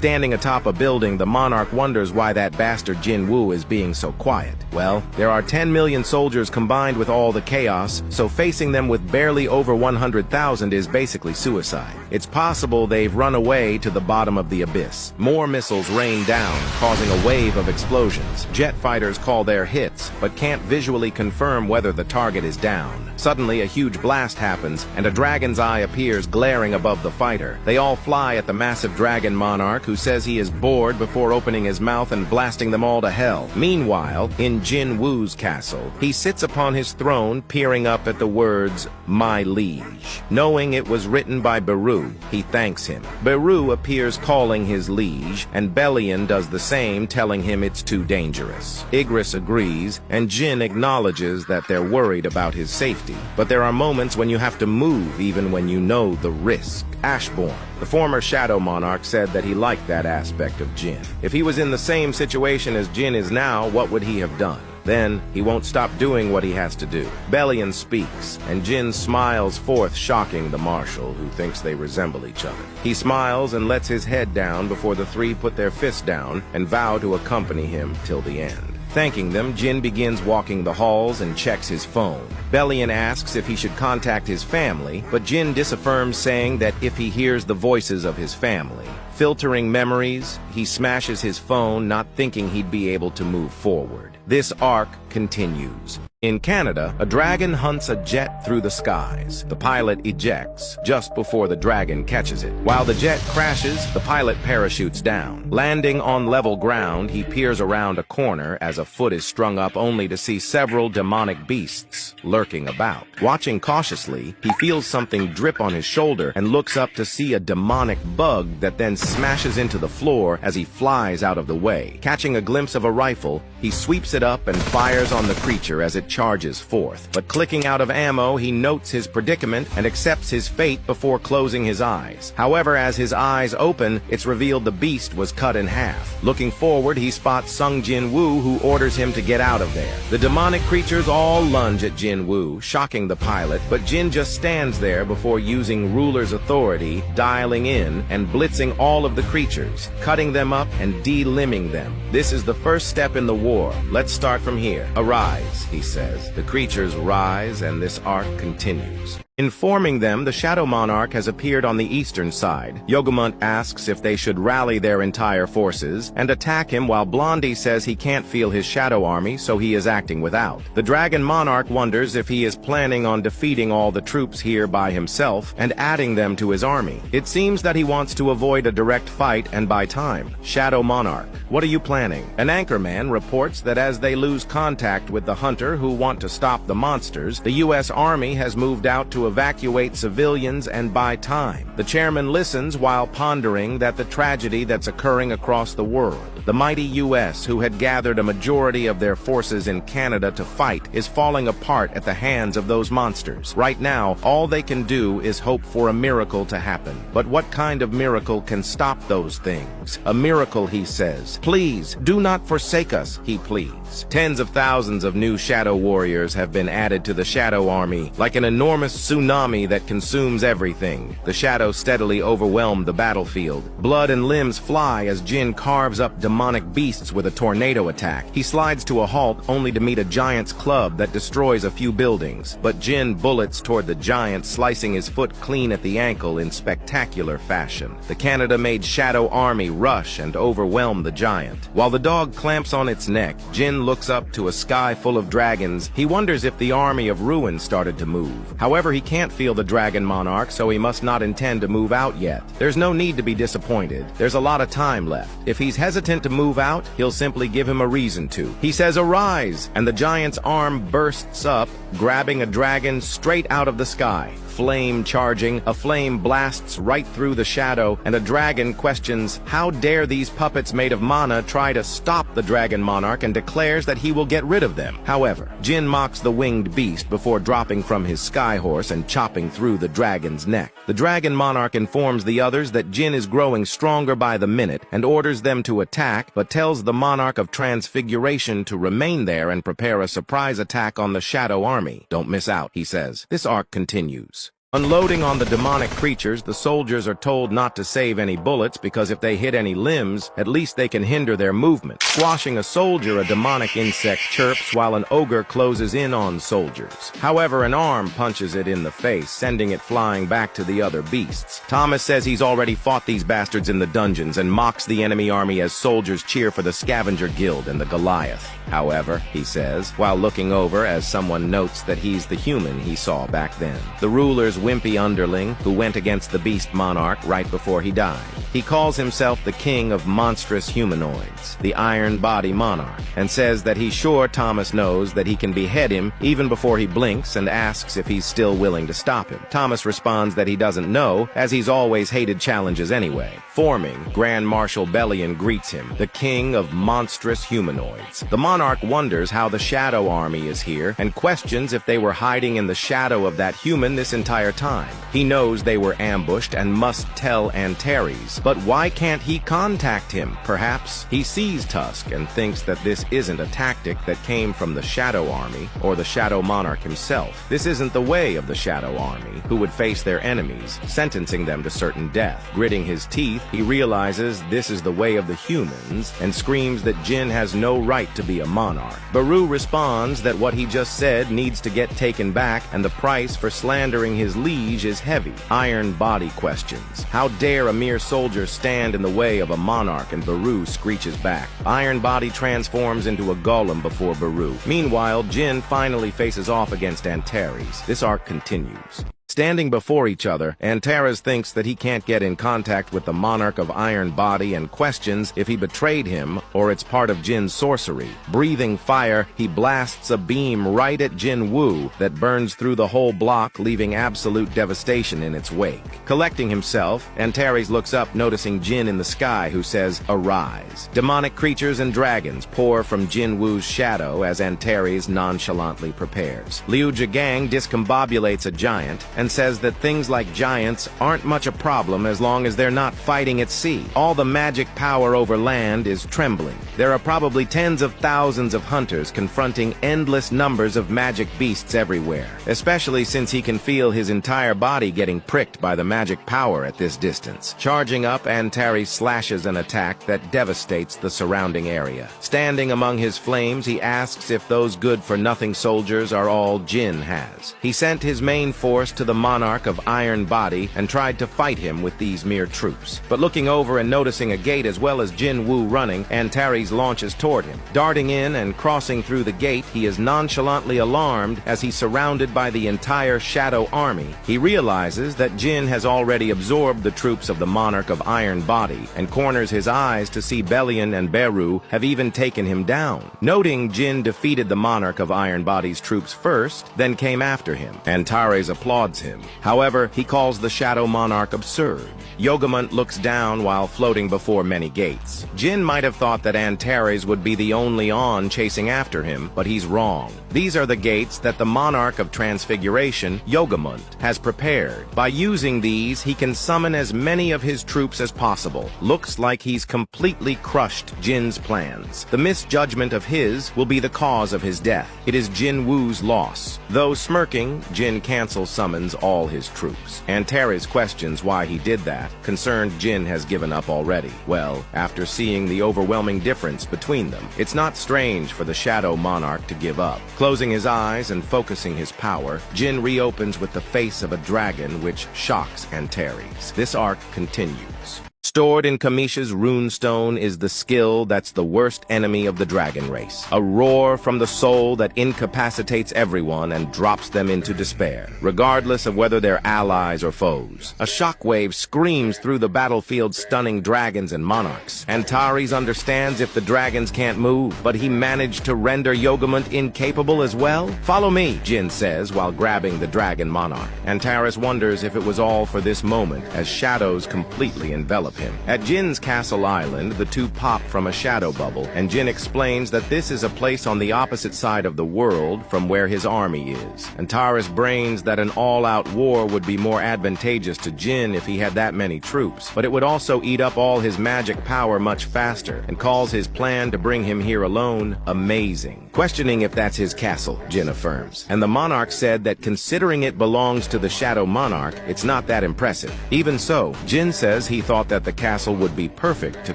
Standing atop a building, the monarch wonders why that bastard Jin Woo is being so quiet. Well, there are 10 million soldiers combined with all the chaos, so facing them with barely over 100,000 is basically suicide. It's possible they've run away to the bottom of the abyss. More missiles rain down, causing a wave of explosions. Jet fighters call their hits, but can't visually confirm whether the target is down. Suddenly, a huge blast happens, and a dragon's eye appears glaring above the fighter. They all fly at the massive dragon monarch, who says he is bored before opening his mouth and blasting them all to hell. Meanwhile, in Jin Woo's castle, he sits upon his throne, peering up at the words, "My liege." Knowing it was written by Beru, he thanks him. Beru appears calling his liege, and Belian does the same, telling him it's too dangerous. Igris agrees, and Jin acknowledges that they're worried about his safety. But there are moments when you have to move even when you know the risk. Ashbourne, the former Shadow Monarch, said that he liked that aspect of Jin. If he was in the same situation as Jin is now, what would he have done? Then, he won't stop doing what he has to do. Belian speaks, and Jin smiles forth, shocking the marshal, who thinks they resemble each other. He smiles and lets his head down before the three put their fists down and vow to accompany him till the end. Thanking them, Jin begins walking the halls and checks his phone. Belian asks if he should contact his family, but Jin disaffirms, saying that if he hears the voices of his family. Filtering memories, he smashes his phone, not thinking he'd be able to move forward. This arc continues. In Canada, a dragon hunts a jet through the skies. The pilot ejects just before the dragon catches it. While the jet crashes, the pilot parachutes down. Landing on level ground, he peers around a corner as a foot is strung up, only to see several demonic beasts lurking about. Watching cautiously, he feels something drip on his shoulder and looks up to see a demonic bug that then smashes into the floor as he flies out of the way. Catching a glimpse of a rifle, he sweeps it up and fires on the creature as it charges forth. But clicking out of ammo, he notes his predicament and accepts his fate before closing his eyes. However, as his eyes open, it's revealed the beast was cut in half. Looking forward, he spots Sung Jin Woo, who orders him to get out of there. The demonic creatures all lunge at Jin Woo, shocking the pilot, but Jin just stands there before using ruler's authority, dialing in and blitzing all of the creatures, cutting them up and de-limbing them. This is the first step in the war. Let's start from here. Arise, he says. The creatures rise, and this arc continues. Informing them the Shadow Monarch has appeared on the eastern side. Yogamont asks if they should rally their entire forces and attack him, while Blondie says he can't feel his shadow army, so he is acting without. The Dragon Monarch wonders if he is planning on defeating all the troops here by himself and adding them to his army. It seems that he wants to avoid a direct fight and buy time. Shadow Monarch, what are you planning? An anchorman reports that as they lose contact with the hunter who want to stop the monsters, the U.S. Army has moved out to evacuate civilians and buy time. The chairman listens while pondering that the tragedy that's occurring across the world. The mighty U.S., who had gathered a majority of their forces in Canada to fight, is falling apart at the hands of those monsters. Right now, all they can do is hope for a miracle to happen. But what kind of miracle can stop those things? A miracle, he says. Please, do not forsake us, he pleads. Tens of thousands of new Shadow Warriors have been added to the Shadow Army, like an enormous tsunami that consumes everything. The shadows steadily overwhelm the battlefield. Blood and limbs fly as Jin carves up demonic beasts with a tornado attack. He slides to a halt, only to meet a giant's club that destroys a few buildings. But Jin bullets toward the giant, slicing his foot clean at the ankle in spectacular fashion. The Canada-made Shadow Army rush and overwhelm the giant. While the dog clamps on its neck, Jin looks up to a sky full of dragons. He wonders if the army of ruin started to move. However, he can't feel the Dragon Monarch, so he must not intend to move out yet. There's no need to be disappointed. There's a lot of time left. If he's hesitant to move out, he'll simply give him a reason to. He says, "Arise!" and the giant's arm bursts up, grabbing a dragon straight out of the sky. Flame charging, a flame blasts right through the shadow, and a dragon questions, how dare these puppets made of mana try to stop the Dragon Monarch, and declares that he will get rid of them. However, Jin mocks the winged beast before dropping from his sky horse and chopping through the dragon's neck. The Dragon Monarch informs the others that Jin is growing stronger by the minute and orders them to attack, but tells the Monarch of Transfiguration to remain there and prepare a surprise attack on the Shadow Army. Don't miss out, he says. This arc continues. Unloading on the demonic creatures, the soldiers are told not to save any bullets because if they hit any limbs, at least they can hinder their movement. Squashing a soldier, a demonic insect chirps while an ogre closes in on soldiers. However, an arm punches it in the face, sending it flying back to the other beasts. Thomas says he's already fought these bastards in the dungeons and mocks the enemy army as soldiers cheer for the Scavenger Guild and the Goliath. However, he says, while looking over as someone notes that he's the human he saw back then. The ruler's wimpy underling who went against the beast monarch right before he died. He calls himself the king of monstrous humanoids, the Iron Body Monarch, and says that he's sure Thomas knows that he can behead him even before he blinks and asks if he's still willing to stop him. Thomas responds that he doesn't know, as he's always hated challenges anyway. Forming, Grand Marshal Bellion greets him, the king of monstrous humanoids. The monarch wonders how the Shadow Army is here and questions if they were hiding in the shadow of that human this entire time. He knows they were ambushed and must tell Antares, but why can't he contact him? Perhaps he sees Tusk and thinks that this isn't a tactic that came from the Shadow Army or the Shadow Monarch himself. This isn't the way of the Shadow Army, who would face their enemies, sentencing them to certain death. Gritting his teeth, he realizes this is the way of the humans and screams that Jin has no right to be a monarch. Baru responds that what he just said needs to get taken back and the price for slandering his liege is heavy. Iron Body questions, how dare a mere soldier stand in the way of a monarch, and Baru screeches back. Iron Body transforms into a golem before Baru. Meanwhile, Jin finally faces off against Antares. This arc continues. Standing before each other, Antares thinks that he can't get in contact with the monarch of Iron Body and questions if he betrayed him or it's part of Jin's sorcery. Breathing fire, he blasts a beam right at Jin Woo that burns through the whole block, leaving absolute devastation in its wake. Collecting himself, Antares looks up, noticing Jin in the sky, who says, "Arise." Demonic creatures and dragons pour from Jin Woo's shadow as Antares nonchalantly prepares. Liu Jigang discombobulates a giant and says that things like giants aren't much a problem as long as they're not fighting at sea. All the magic power over land is trembling. There are probably tens of thousands of hunters confronting endless numbers of magic beasts everywhere, especially since he can feel his entire body getting pricked by the magic power at this distance. Charging up, Antares slashes an attack that devastates the surrounding area. Standing among his flames, he asks if those good-for-nothing soldiers are all Jin has. He sent his main force to the monarch of Iron Body and tried to fight him with these mere troops. But looking over and noticing a gate as well as Jin Woo running, Antares launches toward him. Darting in and crossing through the gate, he is nonchalantly alarmed as he's surrounded by the entire Shadow Army. He realizes that Jin has already absorbed the troops of the monarch of Iron Body and corners his eyes to see Bellion and Beru have even taken him down. Noting Jin defeated the monarch of Iron Body's troops first, then came after him. Antares applauds him. However, he calls the Shadow Monarch absurd. Yogamont looks down while floating before many gates. Jin might have thought that Antares would be the only on chasing after him, but he's wrong. These are the gates that the Monarch of Transfiguration, Yogamont, has prepared. By using these, he can summon as many of his troops as possible. Looks like he's completely crushed Jin's plans. The misjudgment of his will be the cause of his death. It is Jin Woo's loss. Though smirking, Jin cancels summons all his troops. Antares questions why he did that, concerned Jin has given up already. Well, after seeing the overwhelming difference between them, it's not strange for the Shadow Monarch to give up. Closing his eyes and focusing his power, Jin reopens with the face of a dragon, which shocks Antares. This arc continues. Stored in Kamisha's runestone is the skill that's the worst enemy of the dragon race. A roar from the soul that incapacitates everyone and drops them into despair, regardless of whether they're allies or foes. A shockwave screams through the battlefield, stunning dragons and monarchs. Antares understands if the dragons can't move, but he managed to render Yogamont incapable as well? "Follow me," Jin says while grabbing the dragon monarch. Antares wonders if it was all for this moment as shadows completely envelop him. him. At Jin's Castle Island, the two pop from a shadow bubble, and Jin explains that this is a place on the opposite side of the world from where his army is. Antares brains that an all-out war would be more advantageous to Jin if he had that many troops, but it would also eat up all his magic power much faster, and calls his plan to bring him here alone amazing. Questioning if that's his castle, Jin affirms, and the monarch said that considering it belongs to the Shadow Monarch, it's not that impressive. Even so, Jin says he thought that the castle would be perfect to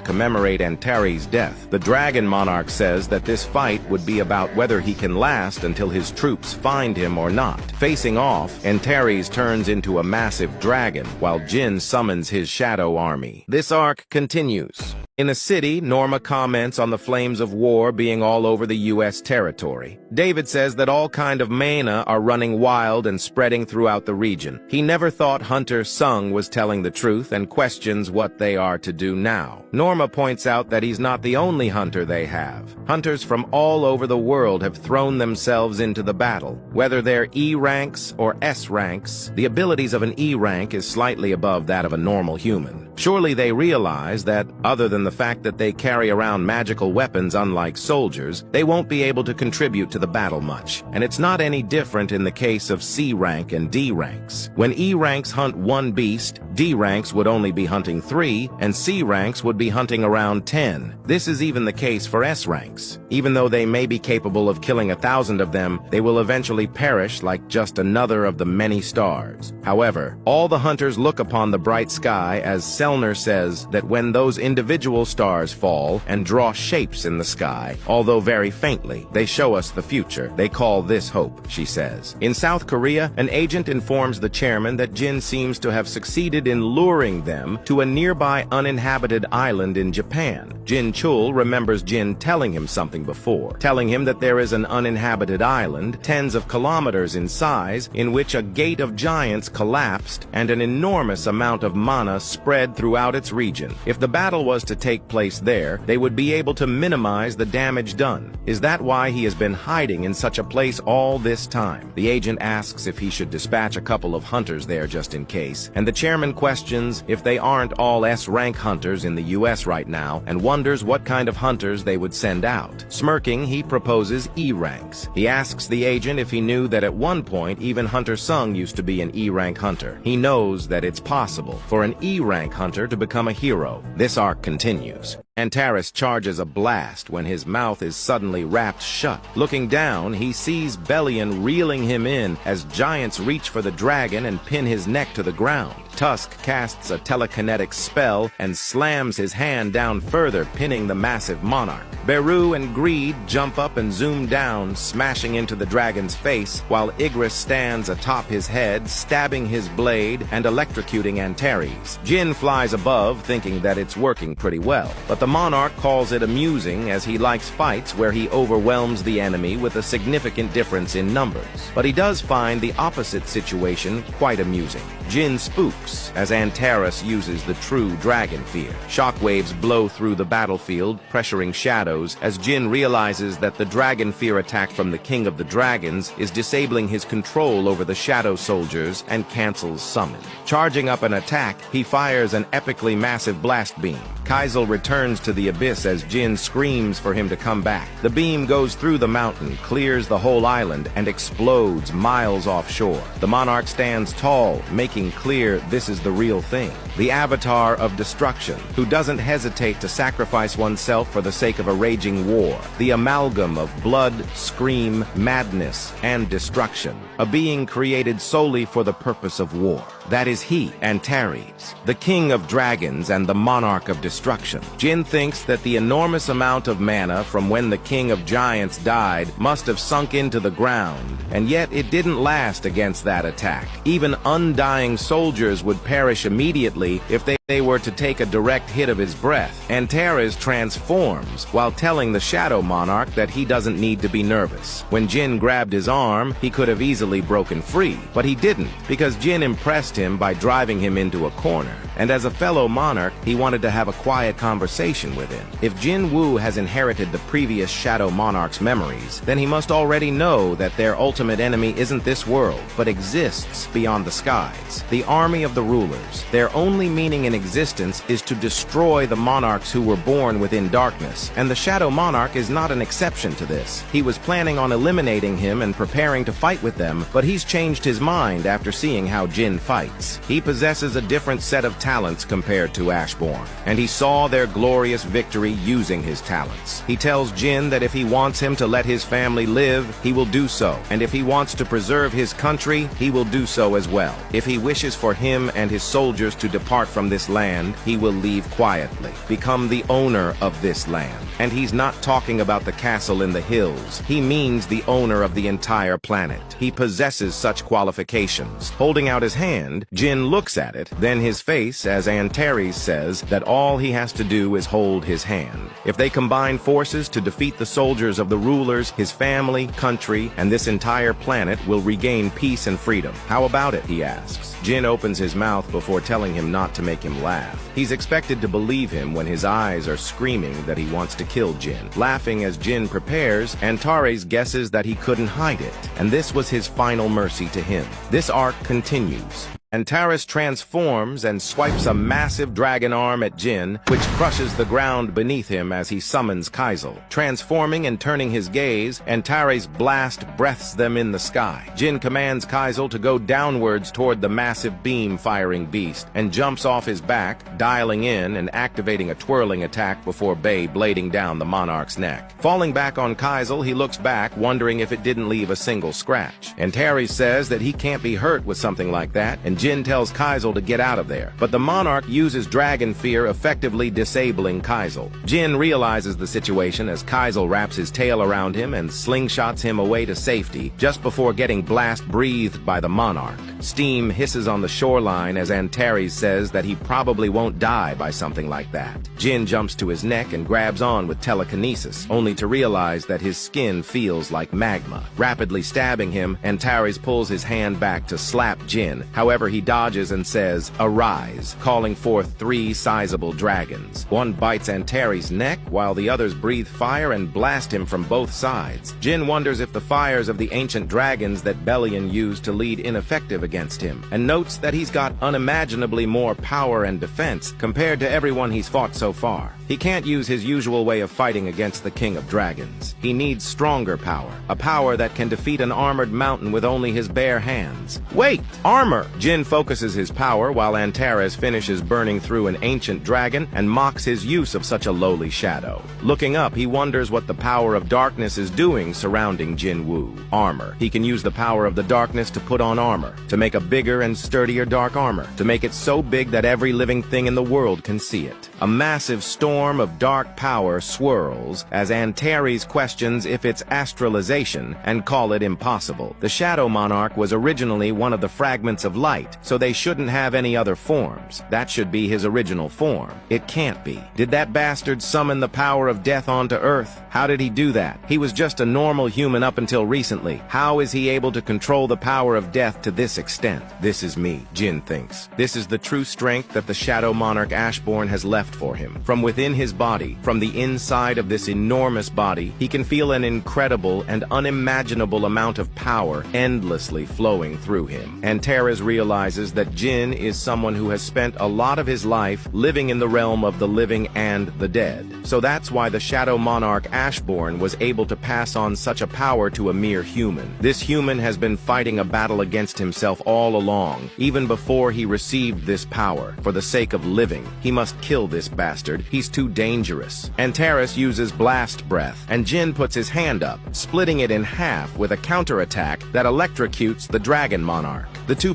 commemorate Antares' death. The Dragon Monarch says that this fight would be about whether he can last until his troops find him or not. Facing off, Antares turns into a massive dragon, while Jin summons his shadow army. This arc continues. In a city, Norma comments on the flames of war being all over the U.S. territory. David says that all kind of mana are running wild and spreading throughout the region. He never thought Hunter Sung was telling the truth and questions what they are to do now. Norma points out that he's not the only hunter they have. Hunters from all over the world have thrown themselves into the battle. Whether they're E ranks or S ranks, the abilities of an E rank is slightly above that of a normal human. Surely they realize that, other than the fact that they carry around magical weapons unlike soldiers, they won't be able to contribute to the battle much. And it's not any different in the case of C rank and D ranks. When E ranks hunt one beast, D ranks would only be hunting 3, and C ranks would be hunting around 10. This is even the case for S ranks. Even though they may be capable of killing 1,000 of them, they will eventually perish like just another of the many stars. However, all the hunters look upon the bright sky as Selner says that when those individual stars fall and draw shapes in the sky, although very faintly, they show us the future. They call this hope, she says. In South Korea, an agent informs the chairman that Jin seems to have succeeded in luring them to a nearby uninhabited island in Japan. Jin Chul remembers Jin telling him something before, telling him that there is an uninhabited island, tens of kilometers in size, in which a gate of giants collapsed and an enormous amount of mana spread throughout its region. If the battle was to take place there, they would be able to minimize the damage done. Is that why he has been hiding in such a place all this time? The agent asks if he should dispatch a couple of hunters there just in case, and the chairman questions if they aren't all S-rank hunters in the US right now and wonders what kind of hunters they would send out. Smirking, he proposes E ranks. He asks the agent if he knew that at one point even Hunter Sung used to be an E-rank hunter. He knows that it's possible for an E-rank hunter to become a hero. This arc continues. Antares charges a blast when his mouth is suddenly wrapped shut. Looking down, he sees Belian reeling him in as giants reach for the dragon and pin his neck to the ground. Tusk casts a telekinetic spell and slams his hand down further, pinning the massive monarch. Beru and Greed jump up and zoom down, smashing into the dragon's face, while Igris stands atop his head, stabbing his blade and electrocuting Antares. Jin flies above, thinking that it's working pretty well, but the monarch calls it amusing as he likes fights where he overwhelms the enemy with a significant difference in numbers. But he does find the opposite situation quite amusing. Jin spooks as Antares uses the true dragon fear. Shockwaves blow through the battlefield, pressuring shadows, as Jin realizes that the dragon fear attack from the King of the Dragons is disabling his control over the shadow soldiers and cancels summon. Charging up an attack, he fires an epically massive blast beam. Kaisel returns to the abyss as Jin screams for him to come back. The beam goes through the mountain, clears the whole island, and explodes miles offshore. The monarch stands tall, making clear this is the real thing. The avatar of destruction, who doesn't hesitate to sacrifice oneself for the sake of a raging war. The amalgam of blood, scream, madness, and destruction. A being created solely for the purpose of war. That is he, Antares, the king of dragons and the monarch of destruction. Jin thinks that the enormous amount of mana from when the king of giants died must have sunk into the ground, and yet it didn't last against that attack. Even undying soldiers would perish immediately if they were to take a direct hit of his breath. Antares transforms while telling the Shadow Monarch that he doesn't need to be nervous. When Jin grabbed his arm, he could have easily broken free, but he didn't, because Jin impressed him by driving him into a corner. and as a fellow monarch, he wanted to have a quiet conversation with him. If Jin Woo has inherited the previous Shadow Monarch's memories, then he must already know that their ultimate enemy isn't this world, but exists beyond the skies. The army of the rulers. Their only meaning in existence is to destroy the monarchs who were born within darkness, and the Shadow Monarch is not an exception to this. He was planning on eliminating him and preparing to fight with them, but he's changed his mind after seeing how Jin fights. He possesses a different set of talents compared to Ashbourne, and he saw their glorious victory using his talents. He tells Jin that if he wants him to let his family live, he will do so, and if he wants to preserve his country, he will do so as well. If he wishes for him and his soldiers to depart from this land, he will leave quietly, become the owner of this land. And he's not talking about the castle in the hills. He means the owner of the entire planet. He possesses such qualifications. Holding out his hand, Jin looks at it, then his face, as Antares says, that all he has to do is hold his hand. If they combine forces to defeat the soldiers of the rulers, his family, country, and this entire planet will regain peace and freedom. How about it, he asks. Jin opens his mouth before telling him not to make him laugh. He's expected to believe him when his eyes are screaming that he wants to kill Jin. Laughing as Jin prepares, Antares guesses that he couldn't hide it, and this was his final mercy to him. This arc continues. Antares transforms and swipes a massive dragon arm at Jin, which crushes the ground beneath him as he summons Kaisel. Transforming and turning his gaze, Antares blast breaths them in the sky. Jin commands Kaisel to go downwards toward the massive beam-firing beast, and jumps off his back, dialing in and activating a twirling attack before Bei blading down the monarch's neck. Falling back on Kaisel, he looks back, wondering if it didn't leave a single scratch. Antares says that he can't be hurt with something like that, and Jin tells Kaisel to get out of there, but the monarch uses dragon fear, effectively disabling Kaisel. Jin realizes the situation as Kaisel wraps his tail around him and slingshots him away to safety, just before getting blast-breathed by the monarch. Steam hisses on the shoreline as Antares says that he probably won't die by something like that. Jin jumps to his neck and grabs on with telekinesis, only to realize that his skin feels like magma. Rapidly stabbing him, Antares pulls his hand back to slap Jin. However, he dodges and says, "Arise," calling forth 3 sizable dragons. One bites Antares' neck, while the others breathe fire and blast him from both sides. Jin wonders if the fires of the ancient dragons that Belian used to lead ineffective against him, and notes that he's got unimaginably more power and defense compared to everyone he's fought so far. He can't use his usual way of fighting against the King of Dragons. He needs stronger power, a power that can defeat an armored mountain with only his bare hands. Wait! Armor! Jin focuses his power while Antares finishes burning through an ancient dragon and mocks his use of such a lowly shadow. Looking up, he wonders what the power of darkness is doing surrounding Jin Woo. Armor. He can use the power of the darkness to put on armor, to make a bigger and sturdier dark armor, to make it so big that every living thing in the world can see it. A massive storm of dark power swirls as Antares questions if it's astralization and call it impossible. The Shadow Monarch was originally one of the fragments of light, so they shouldn't have any other forms. That should be his original form. It can't be. Did that bastard summon the power of death onto Earth? How did he do that? He was just a normal human up until recently. How is he able to control the power of death to this extent? This is me, Jin thinks. This is the true strength that the Shadow Monarch Ashbourne has left for him. From within his body, from the inside of this enormous body, he can feel an incredible and unimaginable amount of power endlessly flowing through him. Antares realizes that Jin is someone who has spent a lot of his life living in the realm of the living and the dead. So that's why the Shadow Monarch Ashbourne was able to pass on such a power to a mere human. This human has been fighting a battle against himself all along, even before he received this power. For the sake of living, he must kill this bastard. He's too dangerous. Antares uses blast breath, and Jin puts his hand up, splitting it in half with a counterattack that electrocutes the Dragon Monarch. The two